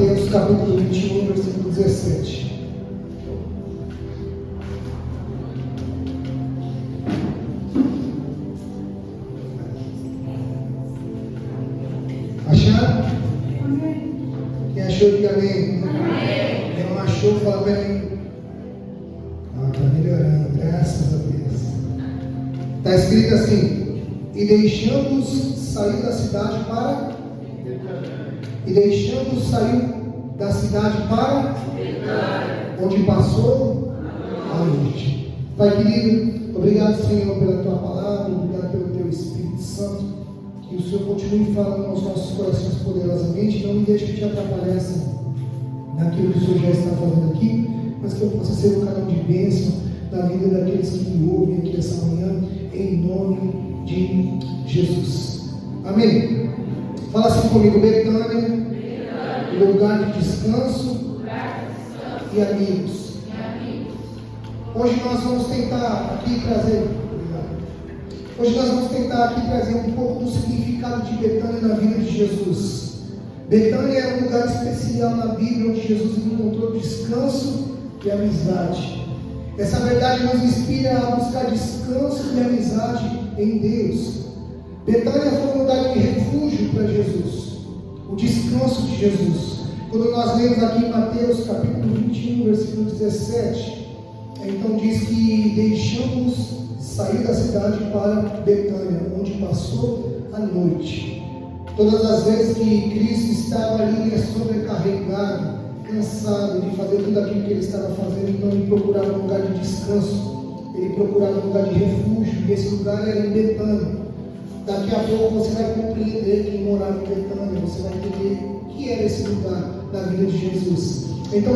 Mateus capítulo 21, versículo 17. Acharam? Quem achou, diga amém. Quem não achou, fala bem. Está melhorando, graças a Deus. Está escrito assim: e deixando-os sair da cidade para... E deixando-os sair da cidade para... onde passou a noite. Pai querido, obrigado, Senhor, pela Tua palavra, obrigado pelo Teu Espírito Santo. Que o Senhor continue falando aos nossos corações poderosamente. Não me deixe que te atrapalhar naquilo que o Senhor já está fazendo aqui, mas que eu possa ser um canal de bênção na vida daqueles que me ouvem aqui essa manhã, em nome de Jesus. Amém? Fala assim comigo: Betânia, lugar de descanso e amigos. Hoje nós vamos tentar aqui trazer um pouco do significado de Betânia na vida de Jesus. Betânia é um lugar especial na Bíblia onde Jesus encontrou descanso e amizade. Essa verdade nos inspira a buscar descanso e amizade em Deus. Betânia foi um lugar de refúgio para Jesus, o descanso de Jesus. Quando nós lemos aqui em Mateus capítulo 21, versículo 17, então diz que deixamos sair da cidade para Betânia, onde passou a noite. Todas as vezes que Cristo estava ali sobrecarregado, cansado de fazer tudo aquilo que ele estava fazendo, então ele procurava um lugar de descanso, ele procurava um lugar de refúgio, e esse lugar era em Betânia. Daqui a pouco você vai compreender quem morava em Betânia, você vai entender o que era esse lugar na vida de Jesus. Então,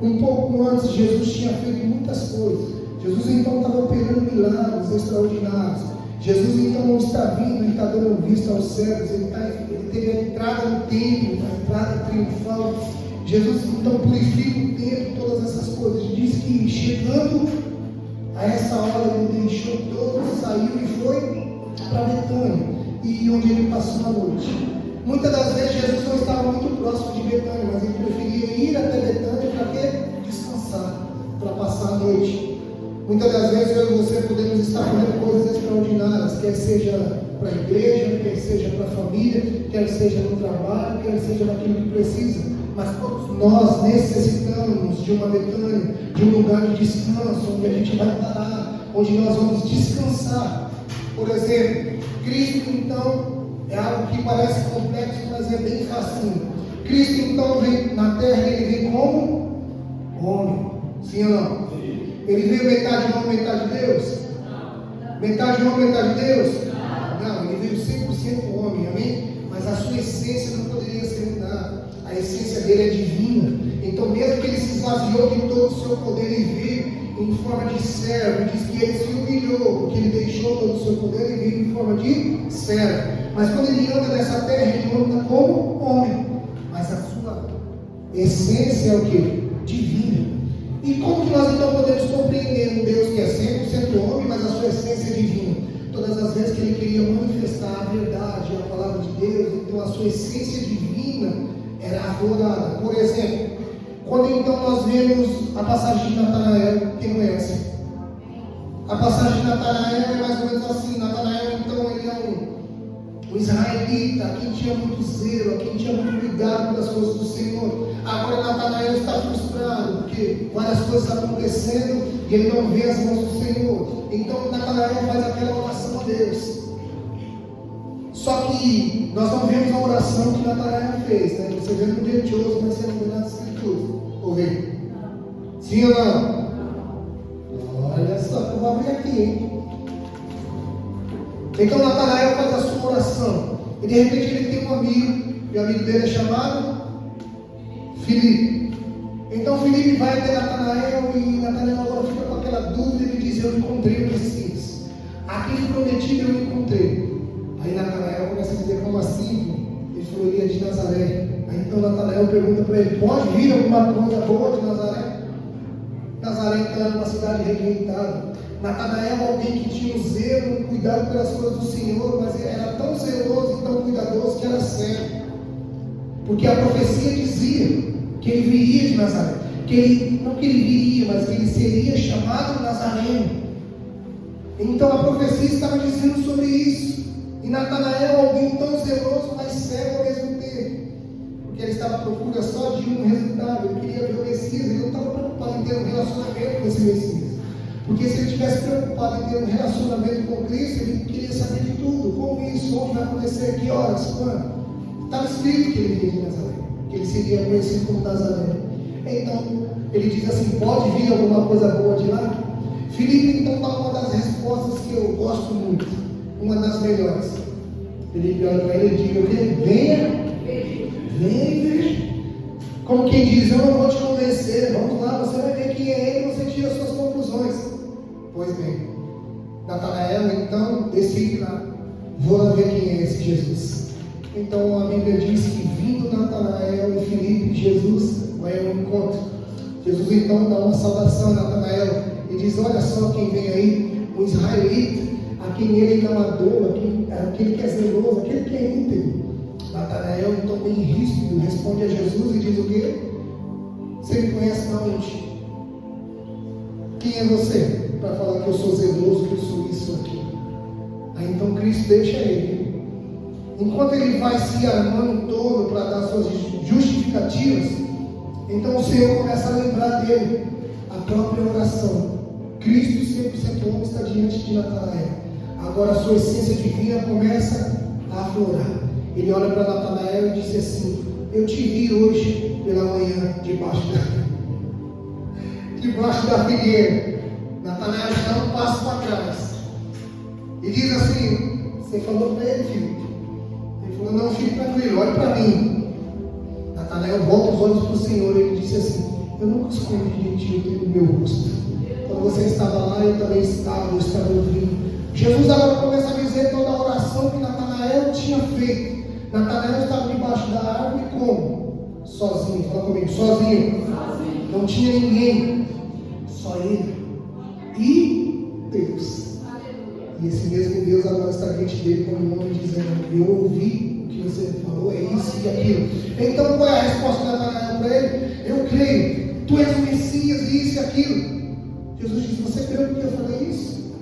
um pouco antes, Jesus tinha feito muitas coisas. Jesus então estava operando milagres extraordinários. Jesus então não está vindo, ele está dando vista aos céus, ele teve a entrada no templo, a entrada triunfal. Jesus então purifica o templo, todas essas coisas. Ele diz que chegando a essa hora ele deixou todos, saiu e foi para Betânia, e onde ele passou a noite. Muitas das vezes Jesus não estava muito próximo de Betânia, mas ele preferia ir até Betânia para quê? Descansar, para passar a noite. Muitas das vezes eu e você podemos estar fazendo coisas extraordinárias, quer seja para a igreja, quer seja para a família, quer seja no trabalho, quer seja naquilo que precisa, mas todos nós necessitamos de uma Betânia, de um lugar de descanso, onde a gente vai parar, onde nós vamos descansar. Por exemplo, Cristo então é algo que parece complexo, mas é bem facinho. Cristo então vem na terra, ele vem como homem, sim ou não? Ele veio metade homem, metade Deus? Metade homem, metade Deus? Não, ele veio 100% homem, amém? Mas a sua essência não poderia ser mudada. A essência dele é divina. Então, mesmo que ele se esvaziou de todo o seu poder, ele veio em forma de servo. Diz que ele se humilhou, porque ele deixou todo o seu poder e veio em forma de servo. Mas quando ele anda nessa terra, ele anda como homem. Mas a sua essência é o que? Divina. E como que nós então podemos compreender um Deus que é 100% homem, mas a sua essência é divina? Todas as vezes que ele queria manifestar a verdade, a palavra de Deus, então a sua essência divina era aflorada. Por exemplo, quando então nós vemos a passagem de Natanael, quem conhece? A passagem de Natanael é mais ou menos assim. Natanael então ele é um israelita, quem tinha muito zelo, quem tinha muito cuidado das coisas do Senhor. Agora Natanael está frustrado, porque várias coisas estão acontecendo e ele não vê as mãos do Senhor. Então Natanael faz aquela oração a Deus. Só que nós não vemos a oração que Natanael fez, né? Você vê no religioso, mas você não vê nas escrituras. Ou vê? Sim ou não? Olha só, eu vou abrir aqui, hein? Então Natanael faz a sua oração. E de repente ele tem um amigo, e o amigo dele é chamado Filipe. Então Filipe vai até Natanael, e Natanael agora fica com aquela dúvida, ele diz: eu encontrei o Messias, aquele prometido eu encontrei. Aí Natanael começa a dizer: como assim? Ele falou: ele é de Nazaré. Aí então Natanael pergunta para ele: pode vir alguma coisa boa de Nazaré? Nazaré então era uma cidade rejeitada. Natanael é alguém que tinha o zelo, cuidado pelas coisas do Senhor, mas era tão zeloso e tão cuidadoso que era cego. Porque a profecia dizia que ele viria de Nazaré. Não que ele viria, mas que ele seria chamado Nazareno. Então a profecia estava dizendo sobre isso. E Natanael, alguém tão zeloso, mas cego ao mesmo tempo. Porque ele estava à procura só de um resultado. Ele queria ver o Messias, ele não estava preocupado em ter um relacionamento com esse Messias. Porque se ele estivesse preocupado em ter um relacionamento com Cristo, ele queria saber de tudo. Como isso, onde vai acontecer, que horas, quando. Estava escrito que ele viria de Nazaré, que ele seria conhecido como Nazaré. Então, ele diz assim, pode vir alguma coisa boa de lá? Filipe então dá uma das respostas que eu gosto muito, uma das melhores. Filipe olha para ele e diz, o quê? Venha e veja. Como quem diz, eu não vou te convencer, vamos lá, você vai ver quem é ele e você tira as suas conclusões. Pois bem, Natanael então decide lá, vou lá ver quem é esse Jesus. Então a Bíblia diz que vindo Natanael e Filipe, Jesus vai ao encontro. Jesus então dá uma saudação a Natanael e diz, olha só quem vem aí, um israelita, a quem ele não adora, aquele que é zeloso, aquele que é íntegro. Natanael então bem ríspido responde a Jesus e diz o quê? Você me conhece de onde? Quem é você? Para falar que eu sou zeloso, que eu sou isso aqui. Aí então Cristo deixa ele. Enquanto ele vai se armando todo para dar suas justificativas, então o Senhor começa a lembrar dele a própria oração. Cristo 100% homem está diante de Natanael. Agora a sua essência divina começa a aflorar. Ele olha para Natanael e diz assim, eu te vi hoje pela manhã debaixo da figueira. Natanael dá um passo para trás e diz assim, você falou para ele, filho? Ele falou, não, fique tranquilo, olhe para mim. Natanael volta os olhos para o Senhor e ele disse assim, eu nunca escondi de ti o meu rosto. Quando você estava lá, eu também estava, eu estava ouvindo. Jesus agora começa a dizer toda a oração que Natanael tinha feito. Natanael estava debaixo da árvore como? Sozinho, fala comigo, sozinho. Não tinha ninguém, só ele e Deus. E esse mesmo Deus agora está diante dele como um homem dizendo, eu ouvi o que você falou, é isso e aquilo. Então qual é a resposta de Natanael para ele? Eu creio, tu és o Messias e isso e aquilo. Jesus diz, você creu porque eu falei isso?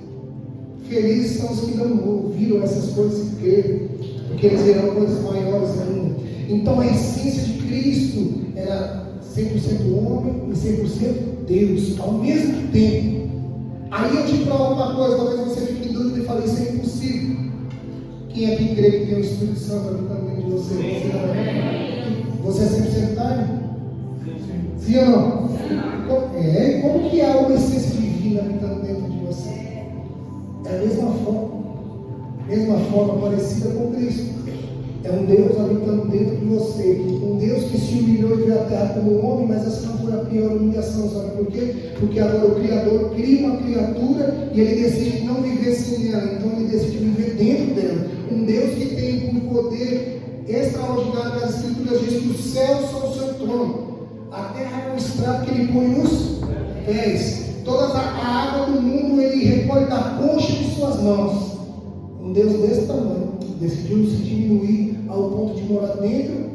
Felizes são os que não ouviram essas coisas e creram, porque eles verão coisas maiores ainda. Então a essência de Cristo era 100% homem e 100% Deus, ao mesmo tempo. Aí eu te provo uma coisa, talvez você fique em dúvida e fale, isso é impossível. Quem é que crê que tem o Espírito Santo habitando dentro de você? Você é 100% carne? Sim ou não? Como que há uma essência divina habitando dentro de você? É a mesma forma parecida com Cristo. É um Deus habitando dentro de você. Um Deus que se humilhou e veio à terra como um homem, mas essa não foi a pior humilhação, sabe por quê? Porque agora o Criador cria uma criatura e ele decide não viver sem ela, então ele decide viver dentro dela. Um Deus que tem um poder extraordinário. As Escrituras dizem que os céus são o seu trono, a terra é um estrado que ele põe nos pés. Toda a água do mundo ele recolhe da concha de suas mãos. Um Deus desse tamanho decidiu se diminuir ao ponto de morar dentro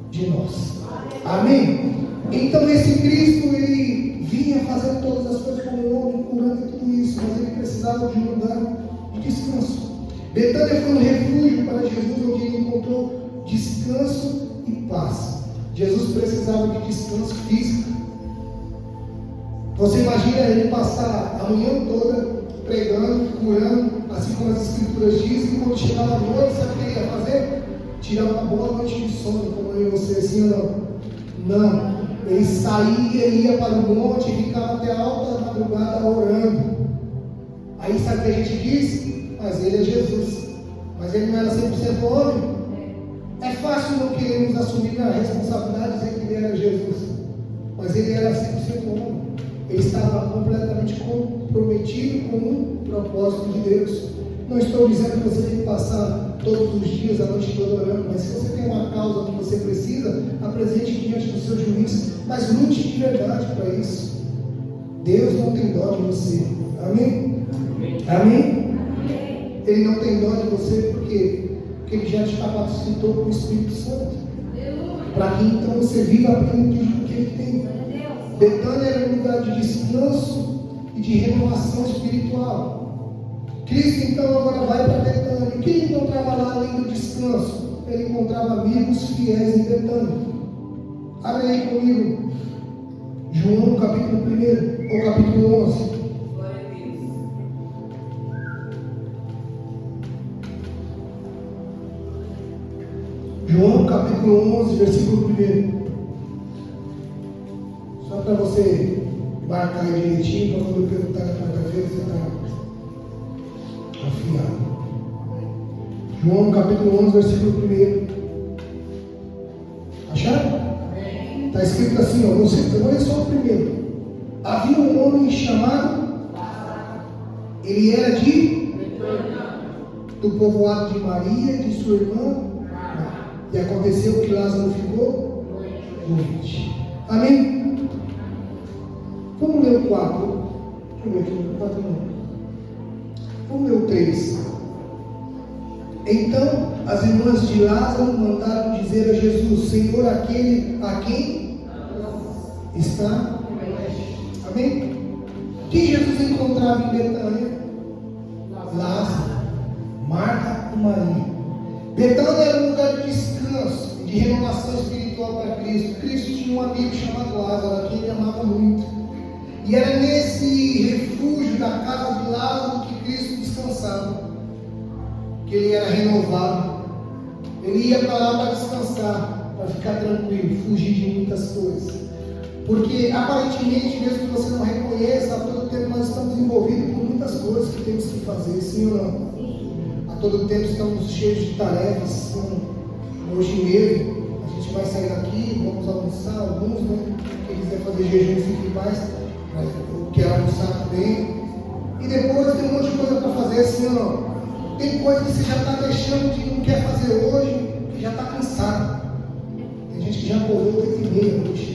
de nós. Amém? Então esse Cristo, ele vinha fazendo todas as coisas como um homem, curando tudo isso, mas ele precisava de um lugar de descanso. Betânia foi um refúgio para Jesus, onde ele encontrou descanso e paz. Jesus precisava de descanso físico. Você imagina ele passar a manhã toda pregando, curando, assim como as Escrituras dizem, e quando chegava a noite, sabe o que ele ia fazer? Tirar uma boa noite de sono, como eu e você, assim ou não? Não. Ele saía, ia para o monte e ficava até alta madrugada orando. Aí sabe o que a gente diz? Mas ele é Jesus. Mas ele não era 100% homem. É fácil não queremos assumir a responsabilidade de dizer que ele era Jesus. Mas ele era 100% homem. Ele estava completamente comprometido com um propósito de Deus. Não estou dizendo que você tem que passar todos os dias, a noite toda orando, mas se você tem uma causa que você precisa, apresente diante do seu juiz, mas lute de verdade para isso. Deus não tem dó de você. Amém? Amém? Ele não tem dó de você porque ele já te capacitou com o Espírito Santo. para que então você viva a plenitude que Ele tem. Betânia era um lugar de descanso e de renovação espiritual. Cristo então agora vai para Betânia. O que ele encontrava lá além do descanso? Ele encontrava amigos fiéis em Betânia. Abre aí comigo, João capítulo 1, ou capítulo 11. João capítulo 11, versículo 1. Só para você marcar aí direitinho, para quando eu perguntar na quarta-feira, você está afiado. João capítulo 11, versículo 1. Acharam? Está escrito assim, ó, eu vou ler só o primeiro. Havia um homem chamado, ele era do povoado de Maria, de sua irmã, e aconteceu que Lázaro ficou doente. Amém? Vamos ler o 4. Deixa eu ver aqui, o 4 não. Vamos ler o 3. Então as irmãs de Lázaro mandaram dizer a Jesus: Senhor, aquele a quem está? Amém? Quem Jesus encontrava em Betânia? Lázaro, Marta e Maria. Betânia era um lugar de descanso, de renovação espiritual para Cristo. Cristo tinha um amigo chamado Lázaro, a quem ele amava muito. E era nesse refúgio da casa de Lázaro que Cristo descansava, que ele era renovado. Ele ia para lá para descansar, para ficar tranquilo, fugir de muitas coisas. Porque aparentemente, mesmo que você não reconheça, a todo tempo nós estamos envolvidos com muitas coisas que temos que fazer, sim ou não? A todo tempo estamos cheios de tarefas. Hoje mesmo a gente vai sair daqui, vamos almoçar, alguns, né? Quem quiser fazer jejum fique em paz, mas eu quero almoçar também. E depois tem um monte de coisa para fazer, assim ou não? Tem coisa que você já está deixando de não quer fazer hoje, que já está cansado. Tem gente que já acordou 8h30 hoje.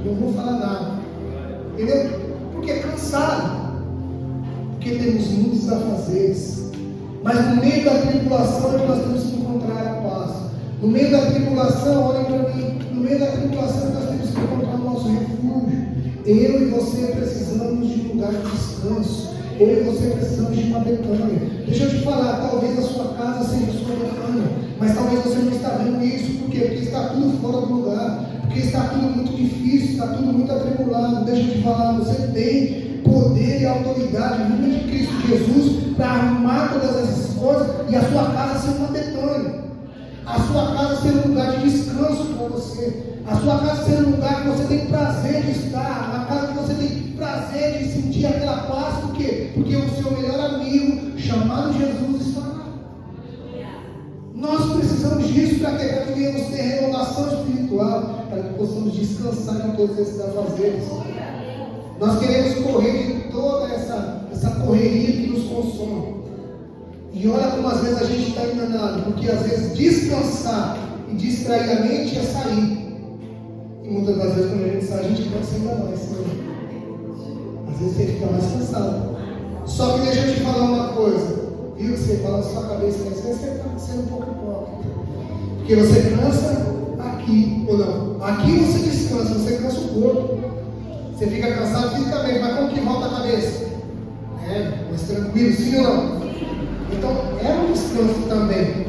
Não vou falar nada. Entendeu? Porque é cansado. Porque temos muitos afazeres. Mas no meio da tribulação é que nós temos que encontrar a paz. No meio da tribulação, olhem para mim, no meio da tribulação nós temos que encontrar o nosso refúgio. Eu e você precisamos de um lugar de descanso. Eu e você precisamos de uma Betânia. Deixa eu te falar, talvez a sua casa seja a sua Betânia, mas talvez você não está vendo isso. Por quê? Porque está tudo fora do lugar. Porque está tudo muito difícil, está tudo muito atribulado. Deixa eu te falar, você tem poder e autoridade vinda de Cristo Jesus para arrumar todas essas coisas e a sua casa ser uma Betânia. A sua casa ser um lugar de descanso para você. A sua casa ser um lugar que você tem prazer de estar. A casa que você tem prazer de sentir aquela paz. Por quê? Porque o seu melhor amigo, chamado Jesus, está lá. Nós precisamos disso para que venhamos ter renovação espiritual, para que possamos descansar em todos esses afazeres. Nós queremos correr de toda essa correria que nos consome. E olha como às vezes a gente está enganado, porque às vezes descansar e distrair a mente é sair. E muitas das vezes quando a gente sai, a gente cansa ainda mais. Né? Às vezes você fica mais cansado. Só que deixa eu te falar uma coisa. Viu? Você fala na sua cabeça, mas às vezes você está sendo um pouco hipócrita. Porque você cansa aqui, ou não. Aqui você descansa, você cansa o corpo. Você fica cansado fisicamente, mas como que volta a cabeça? Mais tranquilo, sim ou não? Então, é um descanso também.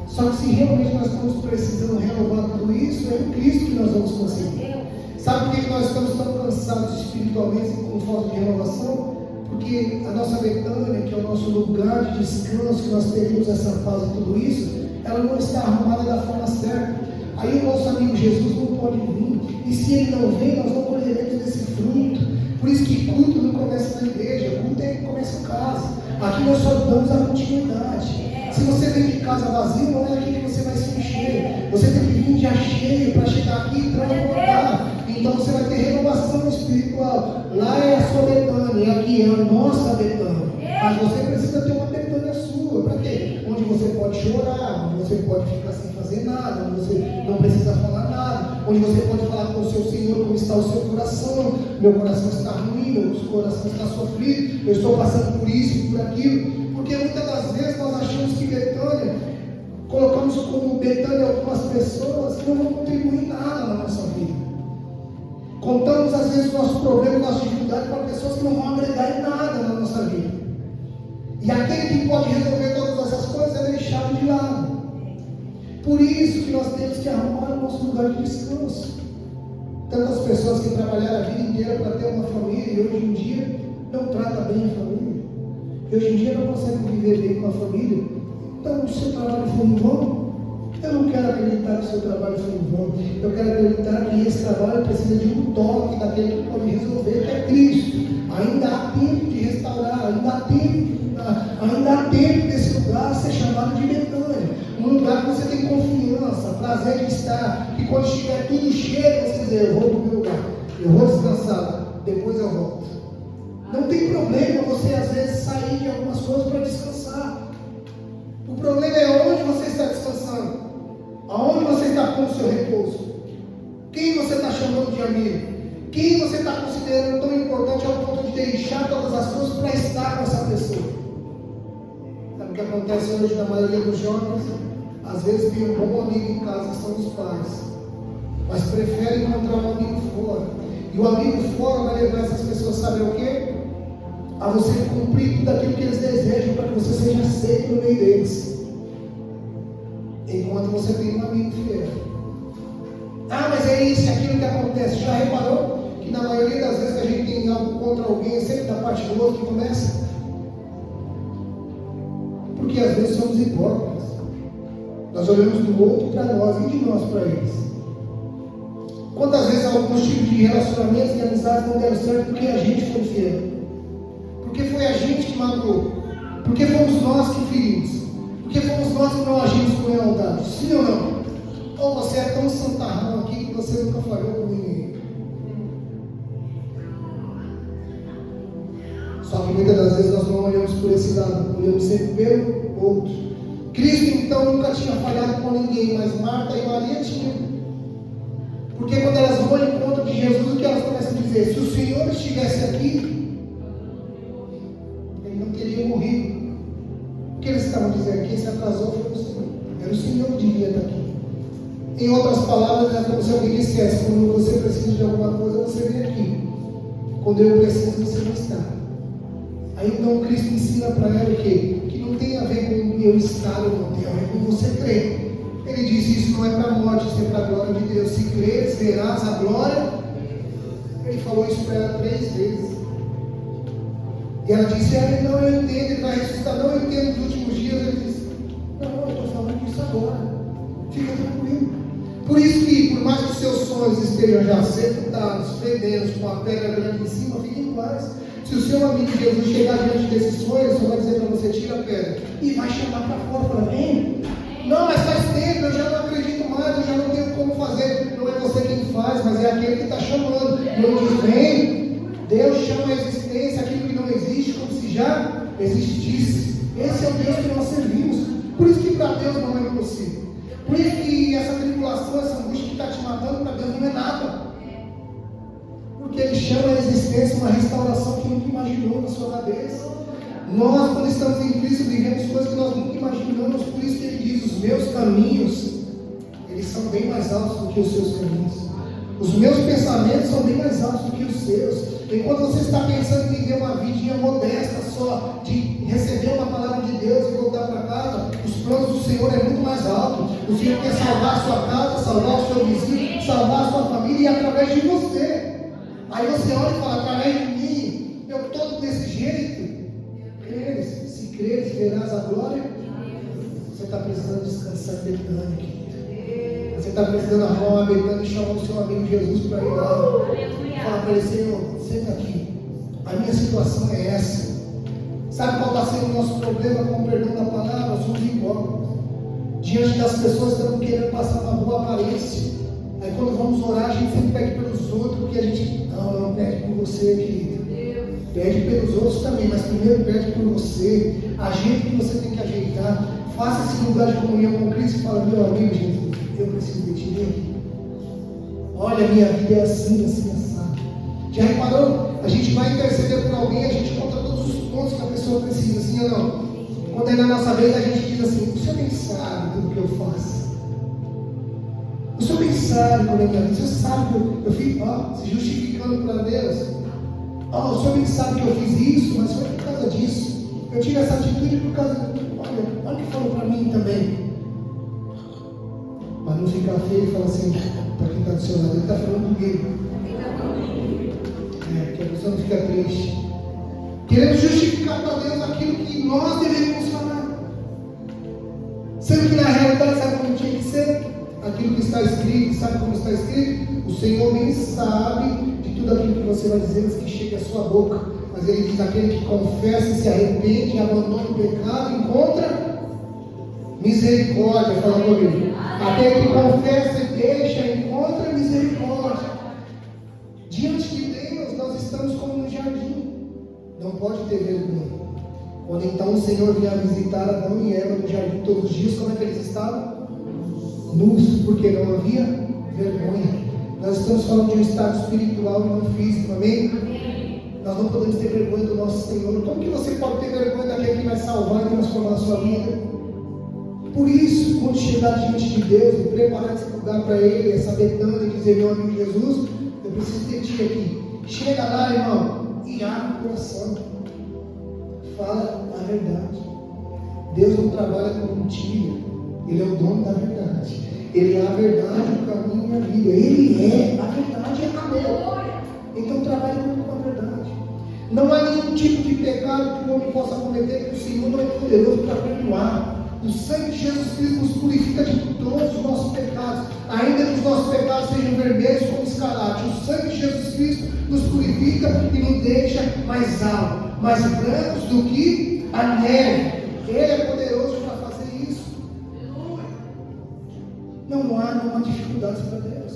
Só que se realmente nós estamos precisando renovar tudo isso, é em Cristo que nós vamos conseguir. Sabe por que nós estamos tão cansados espiritualmente e com falta de renovação? Porque a nossa Betânia, que é o nosso lugar de descanso, que nós teremos essa paz e tudo isso, ela não está arrumada da forma certa. Aí o nosso amigo Jesus não pode vir. E se ele não vem, nós não colheremos desse fruto. Por isso que culto não começa na igreja, culto é que começa em casa. Aqui nós só damos a continuidade. Se você vem de casa vazio, não é aqui que você vai se encher. Você tem que vir já cheio para chegar aqui e transbordar. Então você vai ter renovação espiritual. Lá é a sua Betânia, e aqui é a nossa Betânia. Mas você precisa ter uma Betânia sua. Para quê? Onde você pode chorar, onde você pode ficar sem fazer nada, onde você não precisa falar nada, onde você pode falar com o seu Senhor como está o seu coração. Meu coração está ruim, meu coração está sofrido, eu estou passando por isso e por aquilo. Porque muitas das vezes nós achamos que Betânia, Colocamos como Betânia algumas pessoas que não vão contribuir nada na nossa vida. Contamos às vezes o nosso problema, nossa dificuldade para pessoas que não vão agregar em nada na nossa vida. E aquele que pode resolver todas essas coisas é deixado de lado. Por isso que nós temos que arrumar o nosso lugar de descanso. Tantas pessoas que trabalharam a vida inteira para ter uma família e hoje em dia não tratam bem a família. E hoje em dia não conseguem viver bem com a família. Então o seu trabalho foi em vão? Eu não quero acreditar que o seu trabalho foi em vão. Eu quero acreditar que esse trabalho precisa de um toque daquele que pode resolver, que é Cristo. Ainda há tempo de restaurar, ainda há tempo desse lugar ser chamado de Betânia. Um lugar que você tem confiança, prazer de estar, que quando estiver tudo cheio, você dizer, eu vou para o meu lugar, eu vou descansar, depois eu volto. Não tem problema você às vezes sair de algumas coisas para descansar. O problema é onde você está descansando, aonde você está pondo o seu repouso, quem você está chamando de amigo, quem você está considerando tão importante ao ponto de deixar todas as coisas para estar com essa pessoa. Sabe o que acontece hoje na maioria dos jovens? Às vezes tem um bom amigo em casa, que são os pais, mas preferem encontrar um amigo fora. E o amigo fora vai levar essas pessoas, sabe o quê? A você cumprir tudo aquilo que eles desejam para que você seja aceito no meio deles. Enquanto você tem um amigo fiel. Ah, mas é isso, aquilo que acontece. Já reparou que na maioria das vezes que a gente tem algo contra alguém, é sempre da parte do outro que começa? Porque às vezes somos hipócritas. Nós olhamos do outro para nós e de nós para eles. Quantas vezes alguns tipos de relacionamentos e amizades não deram certo porque a gente foi fiel? Porque foi a gente que magoou? Porque fomos nós que ferimos? Porque fomos nós que não agimos com lealdade? Sim ou não? Ou você é tão santarrão aqui que você nunca falhou com ninguém? Só que muitas das vezes nós não olhamos por esse lado, olhamos sempre pelo outro. Cristo então nunca tinha falhado com ninguém, mas Marta e Maria tinham. Porque quando elas vão ao encontro de Jesus, o que elas começam a dizer? Se o Senhor estivesse aqui, ele não teria morrido. O que eles estavam dizendo? Quem se atrasou foi o Senhor. Era o Senhor que devia estar aqui. Em outras palavras, é como se alguém dissesse: quando você precisa de alguma coisa, você vem aqui. Quando eu preciso, você não está. Aí então Cristo ensina para ela o quê? Que não tem a ver com eu estar ou não, tem a ver com você crer. Ele diz: isso não é para a morte, isso é para a glória de Deus. Se creres, verás a glória. Ele falou isso para ela 3 vezes. E ela disse: não, eu entendo, ele vai ressuscitar. Não, eu entendo nos últimos dias. Ele disse: não, eu estou falando disso agora. Fica tranquilo. Por isso que, por mais que seus sonhos estejam já sepultados, fedendo, com a pedra grande em cima, fique em paz. Se o seu amigo Jesus chegar diante desses sonhos, ele só vai dizer para você: tira a pedra. E vai chamar para fora, para vem. Não, mas faz tempo, eu já não acredito mais, eu já não tenho como fazer. Não é você quem faz, mas é aquele que está chamando. E ele diz: vem. Deus chama a existência aquilo que não existe como se já existisse. Esse é o Deus que nós servimos. Por isso que para Deus não é impossível. Por isso que essa tribulação, essa angústia que está te matando, para Deus não é nada. Porque Ele chama a existência uma restauração que nunca imaginou na sua cabeça. Nós, quando estamos em Cristo, vivemos coisas que nós nunca imaginamos. Por isso que Ele diz: os meus caminhos, eles são bem mais altos do que os seus caminhos. Os meus pensamentos são bem mais altos do que os seus. Enquanto você está pensando em viver uma vidinha modesta só, de receber uma palavra de Deus e voltar para casa, os planos do Senhor é muito mais alto. O Senhor quer salvar a sua casa, salvar o seu vizinho, salvar a sua família, e através de você. Aí você olha e fala: através de mim, eu estou desse jeito. Creres, se creres, verás a glória. Você está precisando descansar em Betânia, querido. Você está precisando arrumar uma Betânia e chamar o seu amigo Jesus para ir lá. Fala para ele: Senhor, senta aqui. A minha situação é essa. Sabe qual está sendo o nosso problema com o perdão da palavra? Somos hipócritas. Diante das pessoas estamos querendo passar uma boa aparência. Aí quando vamos orar, a gente sempre pede pelos outros, porque a gente não pede por você, querido. Pede pelos outros também, mas primeiro pede por você. Ajeita o que você tem que ajeitar. Faça esse lugar de comunhão com Cristo e fala: meu amigo Jesus, eu preciso de ti. Olha, minha vida é assim, assim, assim. Já reparou? A gente vai interceder por alguém, a gente conta todos os pontos que a pessoa precisa, sim ou não? Quando é na nossa vez, a gente diz assim: o Senhor bem sabe tudo que eu faço. O Senhor bem sabe como é que é. O Senhor sabe que eu fico se justificando para Deus. O Senhor bem sabe que eu fiz isso, mas foi por causa disso. Eu tive essa atitude por causa. Olha o que falou para mim também. Para não ficar feio, ele fala assim: para quem está do seu lado, ele está falando comigo. Que a pessoa não fica triste. Queremos justificar para Deus aquilo que nós deveríamos falar. Sendo que na realidade, sabe como tinha que ser? Aquilo que está escrito, sabe como está escrito? O Senhor bem sabe de tudo aquilo que você vai dizer antes que chegue à sua boca. Mas Ele diz: aquele que confessa e se arrepende, abandona o pecado, encontra misericórdia. Fala comigo. Aquele que confessa e deixa, encontra misericórdia. Diante de Deus, nós estamos como no jardim. Não pode ter vergonha. Quando então o Senhor vinha visitar Adão e Eva no jardim todos os dias, como é que eles estavam? Nus, porque não havia vergonha. Nós estamos falando de um estado espiritual e não físico, amém? Nós não podemos ter vergonha do nosso Senhor. Como que você pode ter vergonha daquele que vai salvar e transformar a sua vida? Por isso, quando chegar diante de Deus e preparar esse lugar para Ele, essa Betânia, e dizer: meu amigo Jesus, eu preciso de Ti aqui. Chega lá, irmão, e abre o coração. Fala a verdade. Deus não trabalha com mentira. Ele é o dono da verdade. Ele é a verdade, o caminho e a vida. Ele é a verdade e acabou. Então trabalhe com a verdade. Não há nenhum tipo de pecado que o homem possa cometer que o Senhor não é poderoso para perdoar. O sangue de Jesus Cristo nos purifica de todos os nossos pecados. Ainda que os nossos pecados sejam vermelhos como escarlate, o sangue de Jesus Cristo nos purifica e nos deixa mais altos, mais brancos do que a neve. Ele é poderoso para fazer isso. Não há dificuldades para Deus.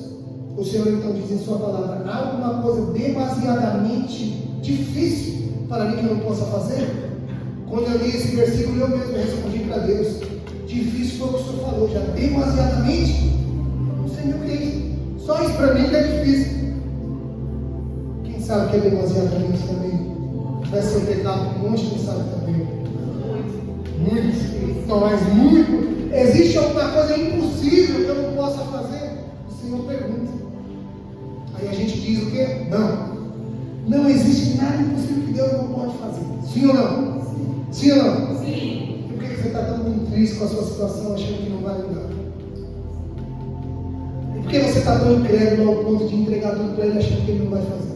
O Senhor então diz em sua palavra: há alguma coisa demasiadamente difícil para mim que eu não possa fazer? Quando eu li esse versículo, eu mesmo respondi para Deus: difícil foi o que o Senhor falou, já demasiadamente. Não sei nem o que é isso. Só isso para mim que é difícil. Quem sabe que é demasiadamente também? Vai ser um pecado que um monte de sabe também. Muito, mas muito. Existe alguma coisa impossível que eu não possa fazer? O Senhor pergunta. Aí a gente diz o quê? Não. Não existe nada impossível que Deus não pode fazer. Sim ou não? Sim ou não? Sim. Por que você está tão triste com a sua situação, achando que não vai mudar? E por que você está tão incrédulo ao ponto de entregar tudo para Ele, achando que Ele não vai fazer?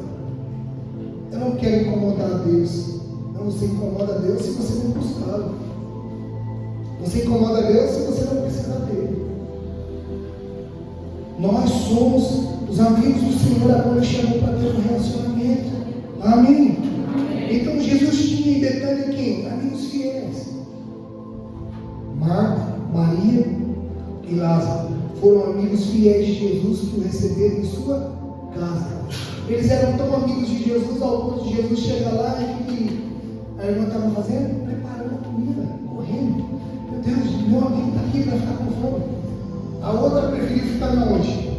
Eu não quero incomodar a Deus. Não, você incomoda a Deus se você não buscá-lo. Você incomoda a Deus se você não precisar dele. Nós somos os amigos do Senhor, agora Ele chamou para ter um relacionamento. Amém? Então Jesus tinha em Betânia quem? Amigos fiéis. Marta, Maria e Lázaro foram amigos fiéis de Jesus que o receberam em sua casa. Eles eram tão amigos de Jesus ao ponto de Jesus chegar lá e que a irmã estava fazendo? Preparando a comida, correndo. Meu Deus, meu amigo está aqui para ficar com fome. A outra preferiu ficar na onde?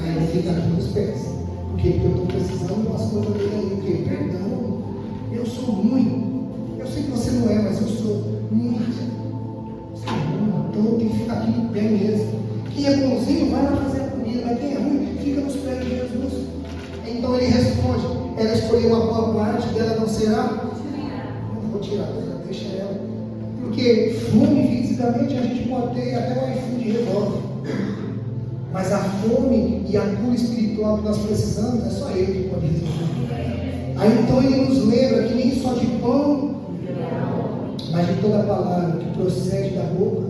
Aí ele fica aqui nos pés. Por quê? Porque eu estou precisando de umas coisas dele aí. O quê? Perdão. Eu sou ruim. Eu sei que você não é, mas eu sou muito. Você é ruim. Então eu tenho que ficar aqui no pé mesmo. Quem é bonzinho, vai lá fazer a comida. Mas quem é ruim, fica nos pés de Jesus. Então ele responde: ela escolheu uma boa parte, dela não será? Não vou tirar, deixa ela. Porque fome fisicamente a gente pode ter, até o iFood resolve. Mas a fome e a cura espiritual que nós precisamos, é só Ele que pode resolver. Aí então Ele nos lembra que nem só de pão, mas de toda a palavra que procede da boca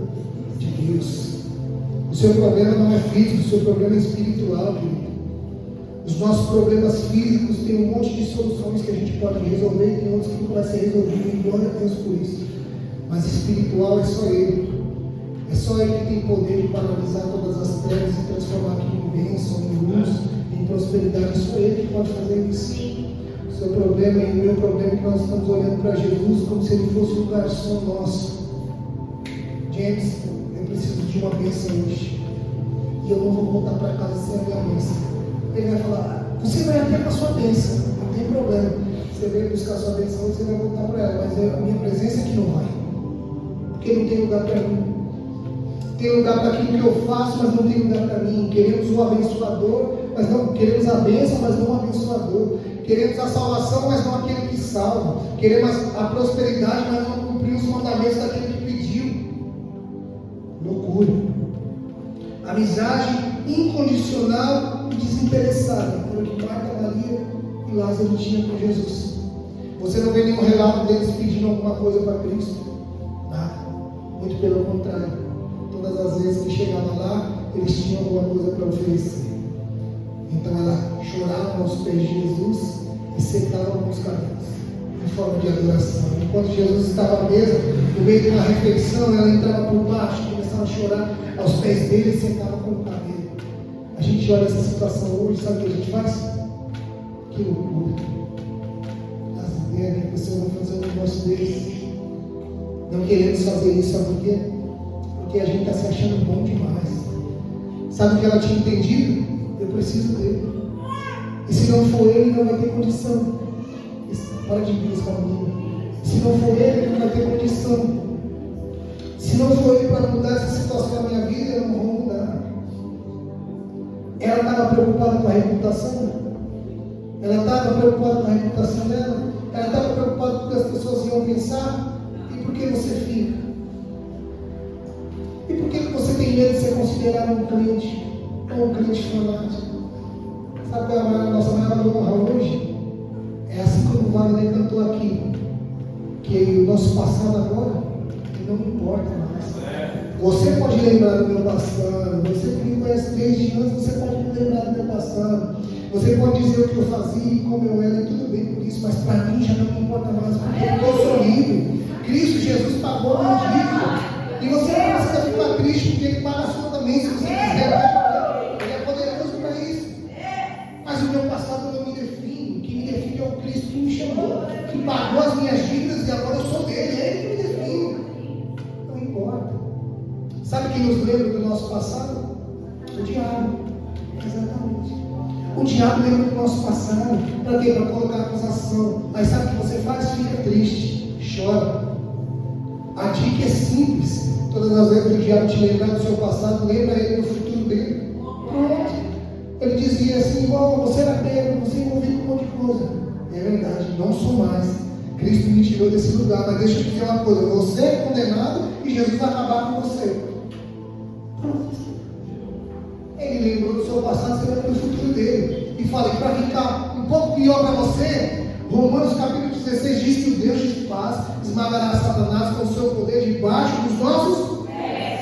de Deus. O seu problema não é físico, o seu problema é espiritual, querido. Os nossos problemas físicos têm um monte de soluções que a gente pode resolver e tem outros que não vai ser resolvido, e glória a Deus por isso. Mas espiritual é só Ele. É só Ele que tem poder de paralisar todas as trevas e transformar aquilo em bênção, em luz, em prosperidade. É só Ele que pode fazer isso. O seu problema e o meu problema é que nós estamos olhando para Jesus como se Ele fosse um garçom nosso. James, eu preciso de uma bênção hoje. E eu não vou voltar para casa sem a minha bênção. Ele vai falar: você vai até com a sua bênção, não tem problema. Você veio buscar a sua bênção, você vai voltar para ela. Mas a minha presença aqui não vai. porque não tem lugar para mim. Tem lugar para aquilo que eu faço, mas não tem lugar para mim. Queremos o abençoador, mas não queremos a bênção, mas não o abençoador. Queremos a salvação, mas não aquele que salva. Queremos a prosperidade, mas não cumprir os mandamentos daquele que pediu. Loucura. Amizade incondicional e desinteressada. Foi o que Marta, Maria e Lázaro tinham com Jesus. Você não vê nenhum relato deles pedindo alguma coisa para Cristo? Nada. Muito pelo contrário. Todas as vezes que chegava lá, eles tinham alguma coisa para oferecer. Então ela chorava aos pés de Jesus e sentava com os cabelos, em forma de adoração. Enquanto Jesus estava à mesa, no meio de uma refeição, ela entrava por baixo, começava a chorar aos pés dele e sentava com o cabelo. A gente olha essa situação hoje, sabe o que a gente faz? Que loucura. As ideias que a pessoa vai fazer um negócio desse. Não queremos fazer isso, sabe por quê? Porque a gente está se achando bom demais. Sabe o que ela tinha entendido? Eu preciso dele. E se não for ele, não vai ter condição. Para de vir essa menina. Se não for ele, não vai ter condição. Se não for ele para mudar essa situação na minha vida, eu não vou mudar. Ela estava preocupada com a reputação. Ela estava preocupada com a reputação dela. Ela estava preocupada com o que as pessoas iam pensar. E por que você fica? E por que você tem medo de ser considerado um crente? Ou um crente fanático? Sabe qual é a nossa maior honra hoje? É assim como o Wagner cantou aqui, que o nosso passado agora não importa mais. Você pode lembrar do meu passado, você que me conhece desde antes, você pode me lembrar do meu passado. Você pode dizer o que eu fazia e como eu era, e tudo bem por isso, mas para mim já não me importa mais, porque eu sou livre. Cristo Jesus pagou a minha dívida. E você não precisa ficar triste, porque Ele paga a sua também, se você quiser. Ele é poderoso para isso. Mas o meu passado não me define. O que me define é o Cristo que me chamou, que pagou as minhas dívidas e agora eu sou dele. É Ele que me define. Não importa. Sabe quem nos lembra do nosso passado? O diabo. Exatamente. O diabo lembra do nosso passado. Para quê? Para colocar acusação. Mas sabe o que você faz? Fica triste. Chora. A dica é simples. Todas as vezes que o diabo te lembrar do seu passado, lembra ele do futuro dele. Pronto. Ele dizia assim: você era bêbado, você envolvido com um monte de coisa. É verdade, não sou mais. Cristo me tirou desse lugar. Mas deixa eu te dizer uma coisa: você é condenado e Jesus vai acabar com você. Pronto. Ele lembrou do seu passado, você lembra do futuro dele. E falei: para ficar um pouco pior para você, Romanos capítulo 16 diz que o Deus de paz esmagará Satanás com o seu poder debaixo dos nossos pés.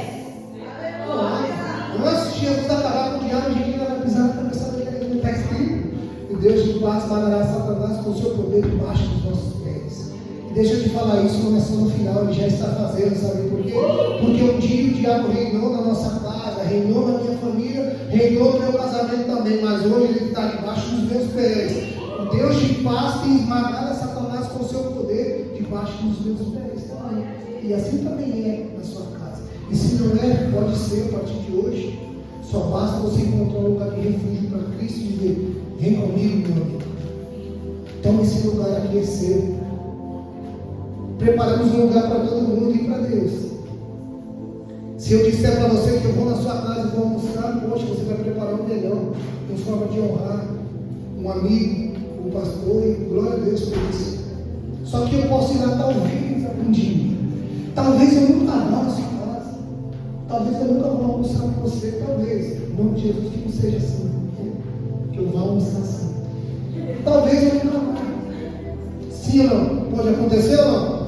Antes de Jesus acabar com o diabo, a gente ainda vai pisar na cabeça dele, não está escrito. O Deus de paz esmagará Satanás com o seu poder debaixo dos nossos pés. E deixa eu te falar isso, não é só no final, ele já está fazendo, sabe por quê? Porque um dia o diabo reinou na nossa casa, reinou na minha família, reinou no meu casamento também, mas hoje ele está debaixo dos meus pés. O Deus de paz tem esmagado a Satanás com o seu poder debaixo dos meus pés também. E assim também é na sua casa. E se não é, pode ser a partir de hoje. Só basta você encontrar um lugar de refúgio para Cristo e dizer: vem comigo, meu amigo. Toma esse lugar aqui, é seu. Preparamos um lugar para todo mundo e para Deus. Se eu disser para você que eu vou na sua casa e vou almoçar, poxa, você vai preparar um melhor, em forma de honrar um amigo, o pastor, e glória a Deus por isso. Só que eu posso ir lá talvez algum dia. Talvez eu nunca vá na sua casa. Talvez eu nunca vá almoçar com você. Talvez. Em nome de Jesus, que não seja assim. Que eu vá almoçar assim. Talvez eu nunca vá. Sim ou não? Pode acontecer ou não?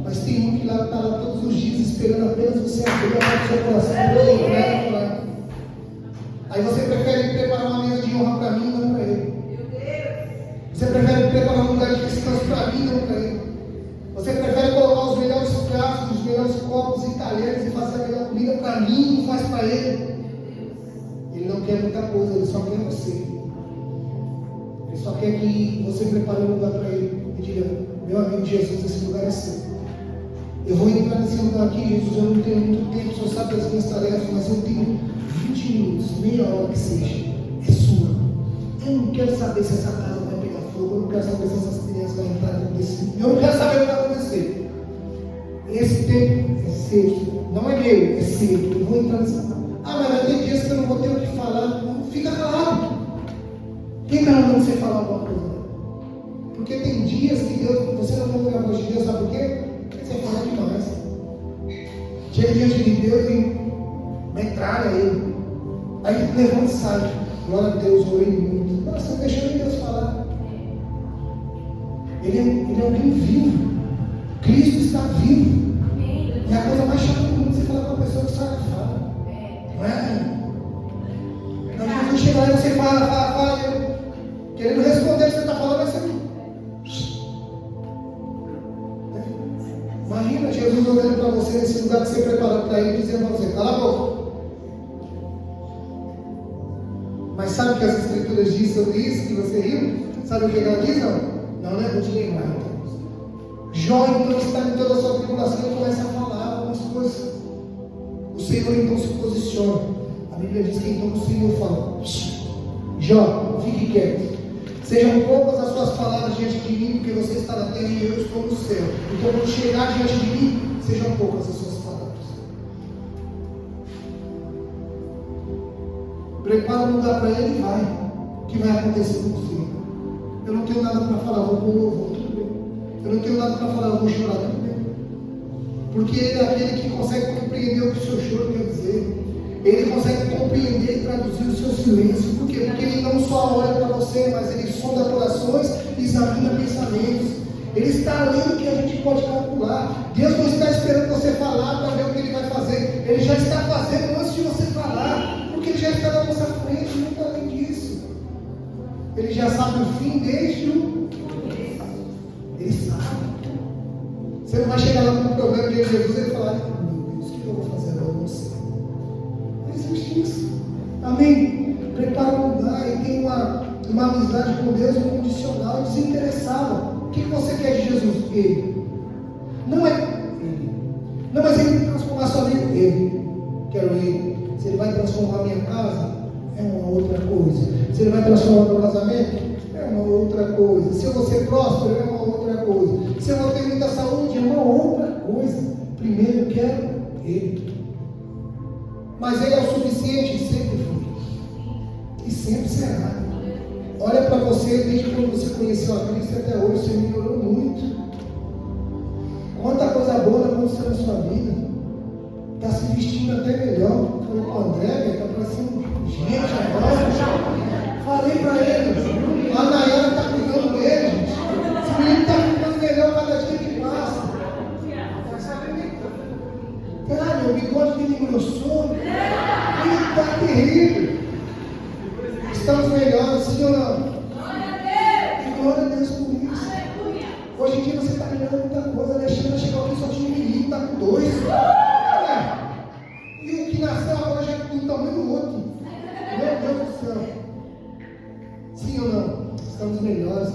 Mas tem um que lá está lá todos os dias esperando apenas você abrir a porta do seu coração para ele entrar. Aí você prefere preparar uma mesa de honra para mim, não para ele. Você prefere preparar um lugar de descanso para mim, não para ele. Você prefere colocar os melhores pratos, os melhores copos e talheres e fazer a melhor comida para mim, não faz para ele. Ele não quer muita coisa, ele só quer você. Ele só quer que você prepare um lugar para ele e diga: meu amigo Jesus, esse lugar é seu. Eu vou entrar nesse lugar aqui, Jesus, eu não tenho muito tempo, o Senhor sabe das minhas tarefas, mas eu tenho 20 minutos, meia hora que seja, é sua. Eu não quero saber se essa casa vai pegar fogo, eu não quero saber se essas crianças vão entrar dentro desse. Eu não quero saber o que vai acontecer. Esse tempo é seu. Não é meu, é seu. Eu vou entrar nessa. Ah, mas vai ter dias que eu não vou ter o que falar. Não, fica calado. Quem está mandando você falar alguma coisa? Porque tem dias que Deus, você não vai ouvir a voz de Deus, sabe por quê? Porque você fala demais. Chega diante de Deus e metralha ele. Aí levanta e sai. Glória a Deus, orei muito. Nossa, não deixando Deus falar. Ele é alguém vivo. Cristo está vivo. E a coisa mais chata do mundo é você falar com uma pessoa que só fala. Não é? Não, Jesus chega lá e você fala, querendo responder o que você está falando, mas você. Imagina Jesus olhando para você nesse lugar que você preparou para ele, dizendo para você, cala a boca. Mas sabe o que as escrituras dizem sobre isso, que você riu? Sabe o que ela diz? Não é? Vou te lembrar então. Jó então está em toda a sua tribulação e começa a falar algumas coisas. O Senhor então se posiciona. A Bíblia diz que então o Senhor fala, Jó, fique quieto. Sejam poucas as suas palavras diante de mim, porque você está na terra e eu estou no céu. Então quando chegar diante de mim, sejam poucas as suas palavras. Prepara um lugar para ele e vai. O que vai acontecer com você? Eu não tenho nada para falar, vou pôr louvor, tudo bem. Eu não tenho nada para falar, eu vou chorar, tudo bem. Porque ele é aquele que consegue compreender o que o seu choro quer dizer. Ele consegue compreender e traduzir o seu silêncio. Por quê? Porque ele não só olha para você, mas ele sonda corações e examina pensamentos. Ele está além do que a gente pode calcular. Deus não está esperando você falar para ver o que ele vai fazer. Ele já está fazendo antes de você falar. Porque ele já está na nossa frente, muito além disso. Ele já sabe o fim desde o começo. Ele sabe. Você não vai chegar lá com um problema de Jesus e ele falar, meu Deus, o que eu vou fazer agora? Eu não sei. Não existe isso. Amém? Prepara um lugar e tem uma amizade com Deus incondicional, desinteressada. O que você quer de Jesus? Ele. Não é ele. Não, mas ele transformar a sua vida? Ele. Quero ele. Se ele vai transformar a minha casa, é uma outra coisa. Se ele vai transformar o meu casamento, é uma outra coisa. Se eu vou ser próspero, é uma outra coisa. Se eu vou ter muita saúde, é uma outra coisa. Primeiro eu quero ele. Mas ele é o suficiente, sempre foi. E sempre será. Olha para você, desde quando você conheceu a Cristo até hoje, você melhorou muito. Quanta coisa boa aconteceu na sua vida. Está se vestindo até melhor. Falei com o André, está parecendo gente agora. Falei para ele. A Nayara está cuidando dele, gente. Esse menino está ficando melhor cada dia que passa. Cara, meu bigode dele engrossou. Ele está terrível. Estamos melhores, sim ou não? E glória a Deus por isso. Hoje em dia você está melhorando muita coisa. A Alexandra chegou aqui só tinha um menino, está com 2. E o que nasceu agora já é do tamanho do outro. Meu Deus do céu. Sim ou não? Estamos melhores.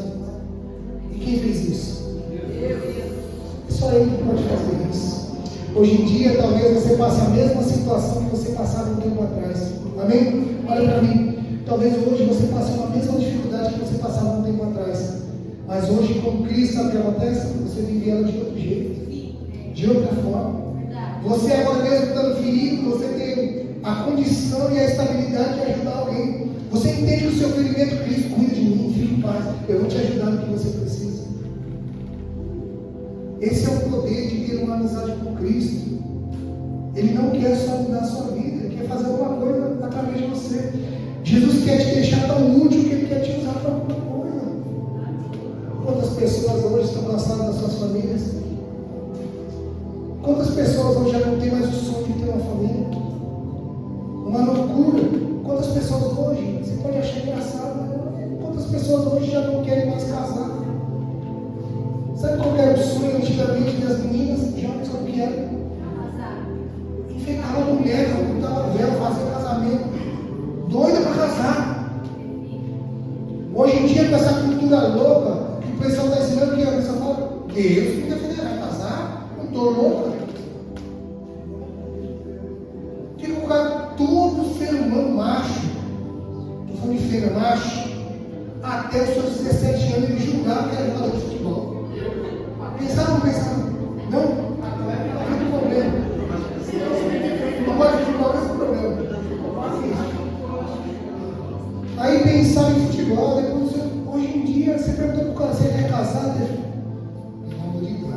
E quem fez isso? É só ele que pode fazer isso. Hoje em dia, talvez você passe a mesma situação que você passava um tempo atrás. Amém? Olha para mim. Talvez hoje você passe uma mesma dificuldade que você passava um tempo atrás. Mas hoje, com Cristo, sabe o que acontece? Você vive ela de outro jeito. De outra forma. Você agora mesmo estando ferido, você tem a condição e a estabilidade de ajudar alguém. Você entende o seu ferimento, Cristo cuida de mim, fique em paz. Eu vou te ajudar no que você precisa. Esse é o poder de ter uma amizade com Cristo. Ele não quer só mudar a sua vida, ele quer fazer alguma coisa através de você. Jesus quer te deixar tão útil que ele quer te usar para alguma coisa. Quantas pessoas hoje estão cansadas das suas famílias? Quantas pessoas hoje já não têm mais o sonho de ter uma família? Uma loucura. Quantas pessoas hoje, você pode achar engraçado, mas quantas pessoas hoje já não querem mais casar? Sabe qual era o sonho antigamente das meninas, jovens, como que era? Enfeitar uma mulher, botar uma vela, fazer casamento. Doida para casar. Hoje em dia, com essa cultura louca, que o pessoal está ensinando que a pessoa fala, Deus me defenderá, vai casar? Não estou louca. Fica com todo ser humano macho, estou falando de feira macho, até os seus 17 anos ele julgar que é jogador de futebol. Pensaram? Não? Não tem problema. Aí pensar em futebol, depois hoje em dia você pergunta para o cara se ele é casado, ele fala, pelo amor de Deus,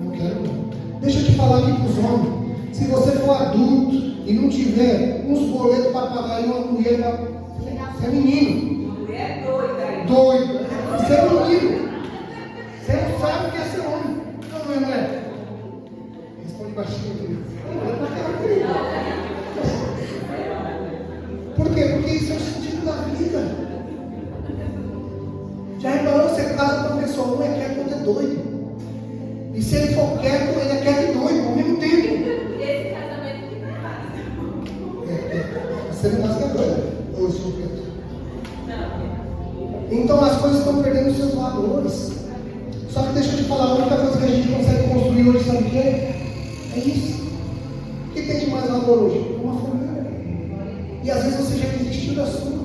não quero não. Deixa eu te falar aqui para os homens, se você for adulto e não tiver uns boletos para pagar e uma mulher para... Você é menino. Mulher doida. Doido. Você é menino. Você não sabe o que é ser homem. Não é? Responde baixinho aqui. Por quê? Porque isso é o sentido da vida. Já reparou, você casa com uma pessoa, um é quieto, outro é doido. E se ele for quieto, ele é quieto e doido ao mesmo tempo. Esse casamento que não Você não nasce doido. Ou eu sou quieto. Então as coisas estão perdendo seus valores. Só que deixa eu te falar, a única coisa que a gente consegue construir hoje, sabe o que é? É isso. O que tem de mais valor hoje? Uma família. E às vezes você já desistiu da sua.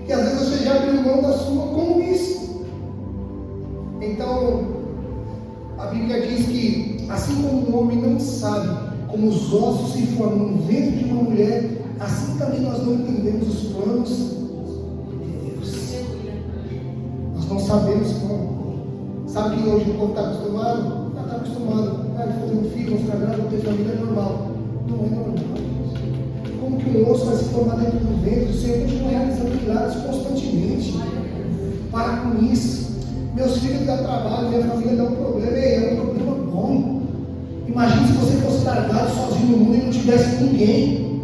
E às vezes você já abriu mão da sua com isso. Então, a Bíblia diz que, assim como um homem não sabe como os ossos se formam no ventre de uma mulher, assim também nós não entendemos os planos de Deus. Nós não sabemos como. Sabe que hoje o povo está acostumado? Está acostumado. Fazer um filho, mostrar grávida, ter família é normal. Não é normal. Como que um osso vai se formar dentro do ventre? O Senhor continua realizando milagres constantemente. Para com isso. Meus filhos dão trabalho, minha família dá um problema. É um problema bom. Imagine se você fosse largado sozinho no mundo e não tivesse ninguém.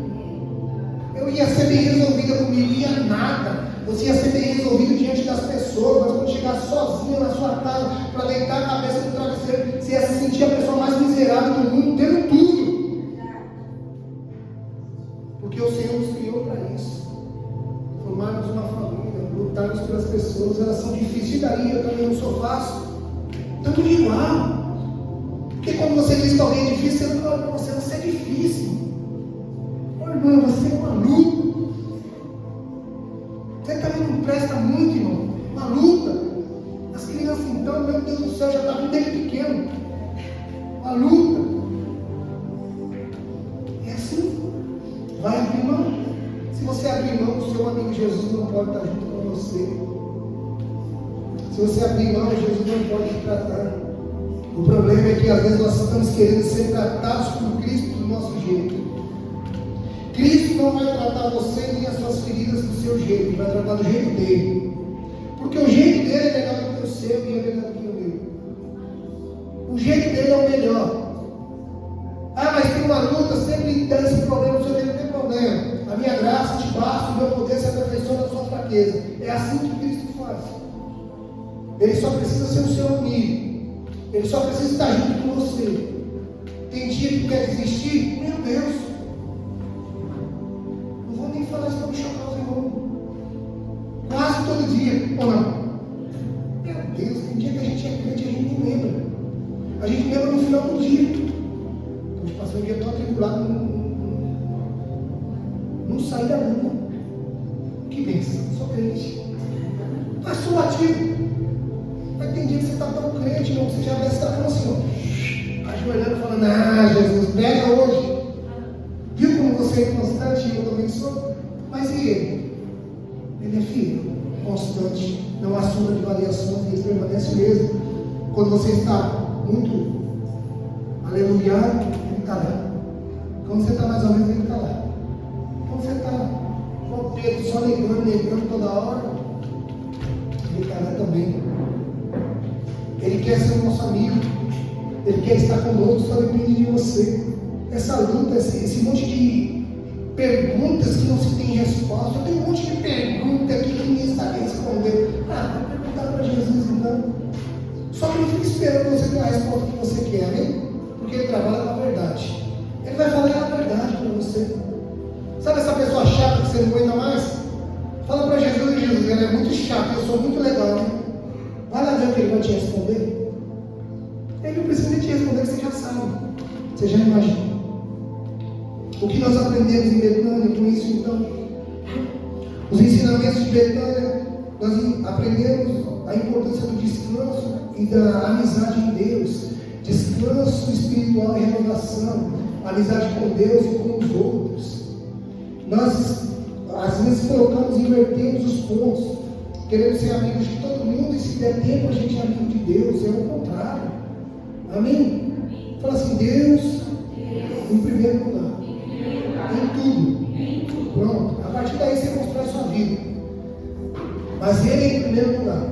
Eu ia ser bem resolvida comigo, ia nada. Você ia ser bem resolvido diante das pessoas, mas quando chegar sozinho na sua casa para deitar a cabeça no travesseiro, você ia se sentir a pessoa mais miserável do mundo, tendo tudo. Porque o Senhor nos criou para isso. Formarmos uma família, lutarmos pelas pessoas, elas são difíceis. E daí eu também não sou fácil. Estamos igual. Porque quando você diz que alguém é difícil, você não fala para você é difícil. Ô irmão, você é maluco. Você também não presta muito, irmão. Uma luta. As crianças então, meu Deus do céu, já está vindo desde pequeno. Uma luta. É assim. Vai abrir mão. Se você abrir mão, o seu amigo Jesus não pode estar junto com você. Se você abrir mão, Jesus não pode te tratar. O problema é que às vezes nós estamos querendo ser tratados por Cristo do nosso jeito. Cristo não vai tratar você nem as suas feridas do seu jeito, ele vai tratar do jeito dele. Porque o jeito dele é melhor do que o seu e é melhor do que o meu. O jeito dele é o melhor. Ah, mas tem uma luta, sempre dá esse problema, o senhor não tem problema. A minha graça te basta, o meu poder se aperfeiçoa na sua fraqueza. É assim que Cristo faz. Ele só precisa ser o seu amigo. Ele só precisa estar junto com você. Tem dia que quer desistir? Meu Deus! Não vou nem falar isso para me chocar os irmãos. Quase todo dia, ou não? Meu Deus, tem dia que a gente é crente e a gente nem lembra. A gente lembra no final do dia. A gente passou um dia tão atribulado, não sai da lua. Que bênção, sou crente. Mas sou ativo. Mas tem dia que você está tão crente, irmão, que você já desce da cama assim, ó, ajoelhando, falando, ah, Jesus, pega hoje. Viu como você é constante e eu também sou? Mas e ele? Ele é filho, constante, não há sombra de variações, ele permanece mesmo. Quando você está muito aleluiado, ele está lá. Quando você está mais ou menos, ele está lá. Quando você está com o Pedro só negando toda hora, ele está lá também. Ele quer ser o nosso amigo. Ele quer estar conosco, só depende de você. Essa luta, esse monte de perguntas que não se tem resposta. Tem um monte de perguntas aqui que ninguém sabe responder. Ah, vai perguntar para Jesus então. Só que não fica esperando você ter a resposta que você quer, amém? Porque ele trabalha com a verdade. Ele vai falar a verdade para você. Sabe essa pessoa chata que você não aguenta mais? Fala para Jesus, Jesus, ele é muito chato, eu sou muito legal, né? Vai lá ver o que ele vai te responder. Ele não precisa nem te responder, que você já sabe. Você já imagina. O que nós aprendemos em Betânia com isso, então? Os ensinamentos de Betânia, nós aprendemos a importância do descanso e da amizade em Deus. Descanso espiritual e renovação. Amizade com Deus e com os outros. Nós Às vezes invertemos os pontos. Queremos ser amigos de todo mundo e se der tempo a gente é amigo de Deus. É o contrário. Amém? Fala assim, Deus em primeiro lugar. Em tudo. Pronto. A partir daí você constrói sua vida. Mas Ele em primeiro lugar.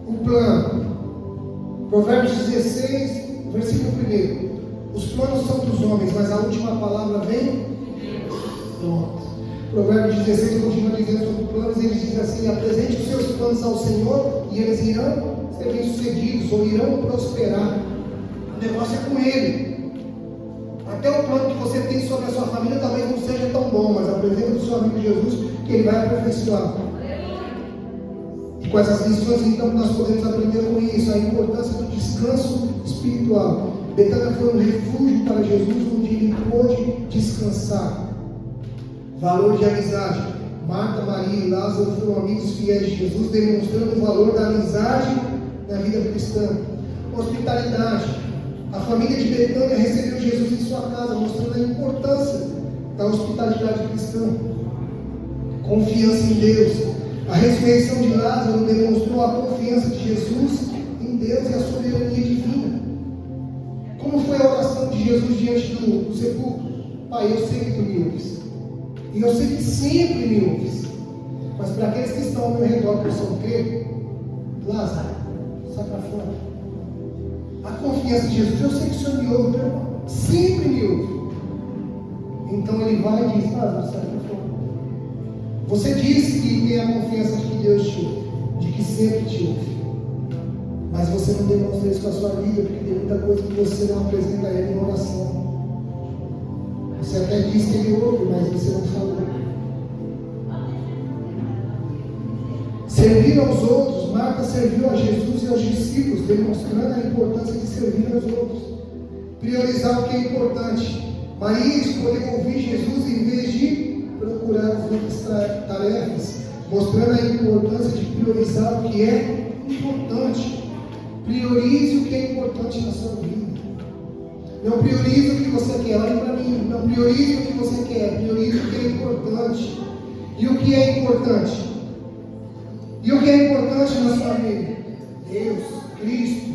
O plano. Provérbios 16, versículo 1. Os planos são dos homens, mas a última palavra vem. Pronto. Provérbios 16 continua dizendo sobre planos, ele diz assim: apresente os seus planos ao Senhor e eles irão ser bem-sucedidos ou irão prosperar. O negócio é com Ele. Até o plano que você tem sobre a sua família talvez não seja tão bom, mas apresente o seu amigo Jesus que Ele vai aperfeiçoar. E com essas lições então nós podemos aprender com isso a importância do descanso espiritual. Betânia foi um refúgio para Jesus onde Ele pôde descansar. Valor de amizade. Marta, Maria e Lázaro foram amigos fiéis de Jesus, demonstrando o valor da amizade na vida cristã. Hospitalidade. A família de Betânia recebeu Jesus em sua casa, mostrando a importância da hospitalidade cristã. Confiança em Deus. A ressurreição de Lázaro demonstrou a confiança de Jesus em Deus e a soberania divina. Como foi a oração de Jesus diante do sepulcro? Pai, eu sei que tu me ouves. E eu sei que sempre me ouves. Mas para aqueles que estão ao meu redor, que são crer, Lázaro, sai para fora. A confiança de Jesus, eu sei que o Senhor me ouve, meu irmão. Sempre me ouve. Então ele vai e diz: Lázaro, sai para fora. Você disse que tem a confiança de que Deus te ouve, de que sempre te ouve. Mas você não demonstra isso com a sua vida, porque tem muita coisa que você não apresenta a Ele em oração. Você até diz que Ele ouve, mas você não falou. Servir aos outros. Marta serviu a Jesus e aos discípulos, demonstrando a importância de servir aos outros. Priorizar o que é importante. Maria escolheu ouvir Jesus em vez de procurar as outras tarefas, mostrando a importância de priorizar o que é importante. Priorize o que é importante na sua vida. Não priorize o que você quer, olhe para mim. Não priorize o que você quer, priorize o que é importante. E o que é importante? E o que é importante na sua vida? Deus, Cristo.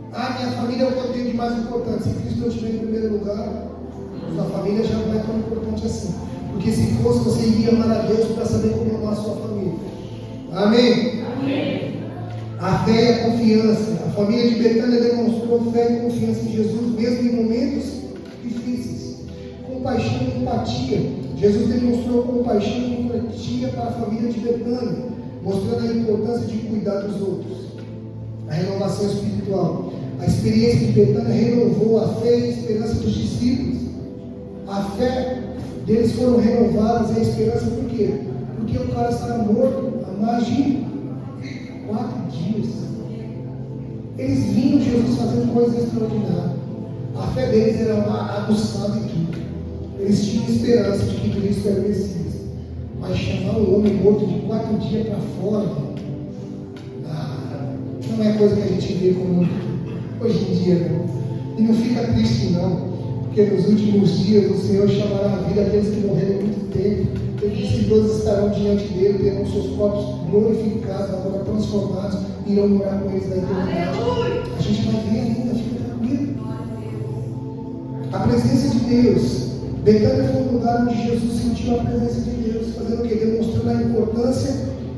Minha família é o que eu tenho de mais importante. Se Cristo não estiver em primeiro lugar, sua família já não é tão importante assim. Porque se fosse, você iria amar a Deus para saber como amar a sua família. Amém? Amém. A fé e a confiança. A família de Betânia demonstrou fé e confiança em Jesus, mesmo em momentos difíceis. Compaixão e empatia. Jesus demonstrou compaixão e empatia para a família de Betânia, mostrando a importância de cuidar dos outros. A renovação espiritual. A experiência de Betânia renovou a fé e a esperança dos discípulos. A fé deles foram renovadas e a esperança por quê? Porque o cara estava morto há mais de 4 dias. Eles viam Jesus fazendo coisas extraordinárias. A fé deles era aguçada em tudo. Eles tinham esperança de que Cristo era o Messias. Mas chamar um homem morto de 4 dias para fora, não é coisa que a gente vê como hoje em dia, não. E não fica triste, não. Porque nos últimos dias o Senhor chamará a vida aqueles que morreram há muito tempo. Ele disse que todos estarão diante dele, terão seus corpos glorificados, agora transformados, e irão morar com eles na eternidade. A gente vai ver ainda, fica tranquilo. A presença de Deus. Betânia foi um lugar onde Jesus sentiu a presença de Deus, fazendo o que? Demonstrando a importância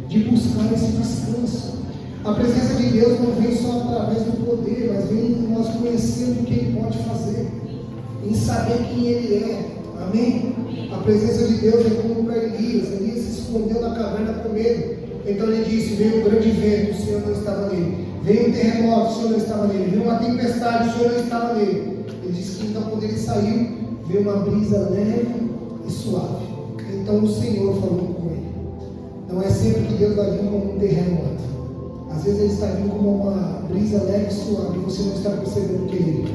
de buscar esse descanso. A presença de Deus não vem só através do poder, mas vem em nós conhecendo o que Ele pode fazer, em saber quem Ele é. Amém? A presença de Deus é como para Elias. Elias se escondeu na caverna com medo. Então ele disse: veio um grande vento, o Senhor não estava nele. Veio um terremoto, o Senhor não estava nele. Veio uma tempestade, o Senhor não estava nele. Ele disse que então quando ele saiu, veio uma brisa leve e suave. Então o Senhor falou com ele. Não é sempre que Deus vai vir como um terremoto. Às vezes Ele está vindo como uma brisa leve e suave e você não está percebendo que Ele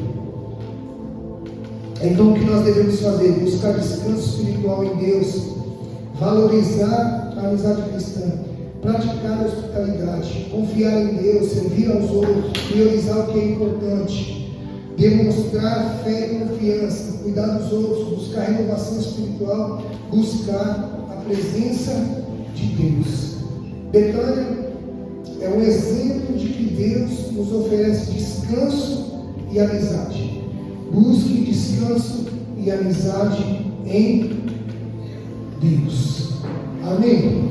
é. Então o que nós devemos fazer? Buscar descanso espiritual em Deus, valorizar a amizade cristã, praticar a hospitalidade, confiar em Deus, servir aos outros, priorizar o que é importante, demonstrar fé e confiança, cuidar dos outros, buscar renovação espiritual, buscar a presença de Deus. Betânia é um exemplo de que Deus nos oferece descanso e amizade. Busque descanso e amizade em Deus. Amém?